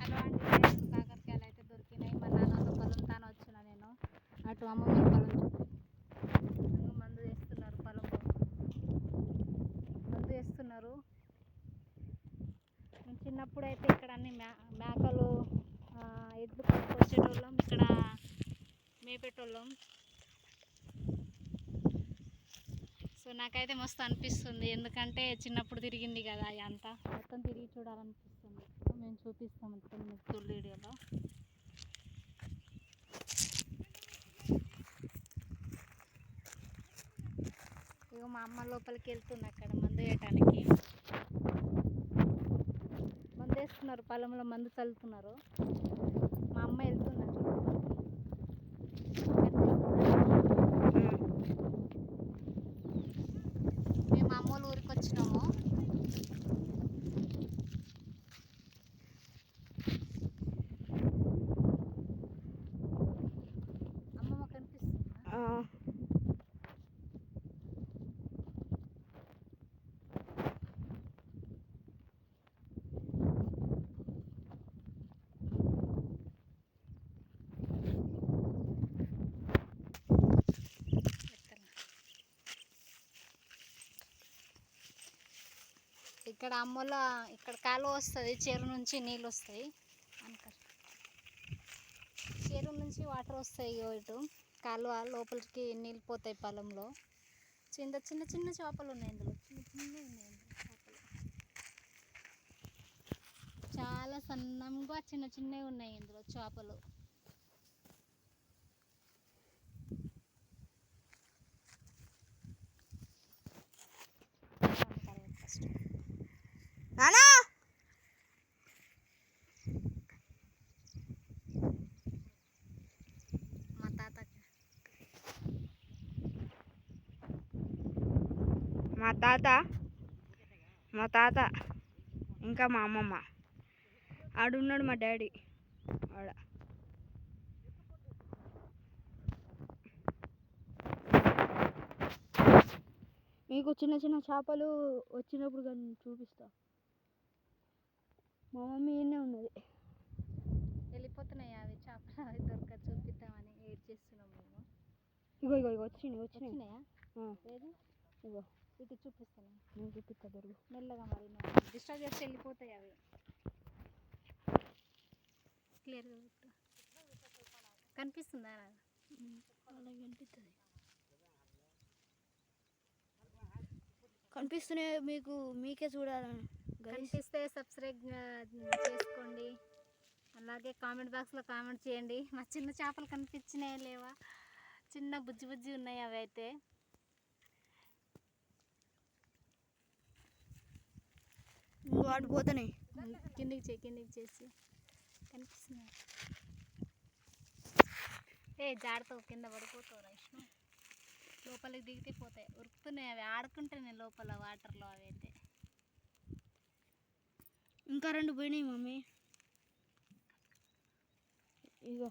Hello అండి, రైతు కాకరకాయలు అయితే దొరికినాయి. మా నాన్న పొలం తాను వచ్చిన నేను అటు అమ్మమ్మ పొలం చూపి మందు వేస్తున్నారు, పొలంలో మందు వేస్తున్నారు. మేము చిన్నప్పుడు అయితే ఇక్కడ అన్ని మేకలు ఎద్దులు వచ్చేటోళ్ళం, ఇక్కడ మేపేటోళ్ళం. సో నాకైతే మస్తు అనిపిస్తుంది, ఎందుకంటే చిన్నప్పుడు తిరిగింది కదా అంతా మొత్తం తిరిగి చూడాలనిపిస్తుంది. మేము చూపిస్తాం మొత్తం మీకు వీడియోలో. ఇక మా అమ్మ లోపలికి వెళ్తుంది, అక్కడ మందు వేయటానికి మందు వేస్తున్నారు, పొలంలో మందు చల్లుతున్నారు. మా అమ్మ వెళ్తుంది మేము అమ్మోళ్ళ ఊరికి వచ్చినాము. అమ్మమ్మ కనిపిస్తుందా? ఇక్కడ అమ్మోళ్ళ ఇక్కడ కాలువ వస్తుంది, చెరువు నుంచి నీళ్ళు వస్తాయి. చెరువు నుంచి వాటర్ వస్తాయి, ఇటు కాలువ లోపలికి నీళ్ళు పోతాయి పొలంలో. చిన్న చిన్న చిన్న చేపలు ఉన్నాయి ఇందులో, చిన్న చిన్న ఉన్నాయి చేపలు, చాలా సన్నంగా చిన్న చిన్నవి ఉన్నాయి ఇందులో చేపలు. మా తాత ఇంకా మా అమ్మమ్మ ఆడున్నాడు, మా డాడీ ఆడ. మీకు చిన్న చిన్న చేపలు వచ్చినప్పుడు కానీ చూపిస్తా. మా మమ్మీ ఈయనే ఉన్నది. వెళ్ళిపోతున్నాయి అవి చేపలు, అవి దొరక చూపిద్దామని వెయిట్ చేస్తున్నాం మేము. ఇగో ఇగో ఇగో వచ్చినాయా? ఏది ఇగో ఇటు చూపిస్తాను, నేను చూపిస్తా దొరుకు మెల్లగా, మరి డిస్టర్బ్ చేసి వెళ్ళిపోతాయి అవి. క్లియర్గా కనిపిస్తుందా? కనిపిస్తున్నాయి మీకు, మీకే చూడాలని. కనిపిస్తే సబ్స్క్రైబ్ చేసుకోండి, అలాగే కామెంట్ బాక్స్లో కామెంట్ చేయండి. మా చిన్న చేపలు కనిపించినాయా లేవా? చిన్న బుజ్జి బుజ్జి ఉన్నాయి అవి అయితే. వాటి పోతున్నాయి, కిందికి చేసి కనిపిస్తున్నాయి. జాడతావు, కింద పడిపోతావు విష్ణు. లోపలికి దిగితే పోతాయి, ఉరుకుతున్నాయి అవి, ఆడుకుంటున్నాయి లోపల వాటర్లో అవి అయితే. ఇంకా రెండు పోయినాయి మమ్మీ, ఇగో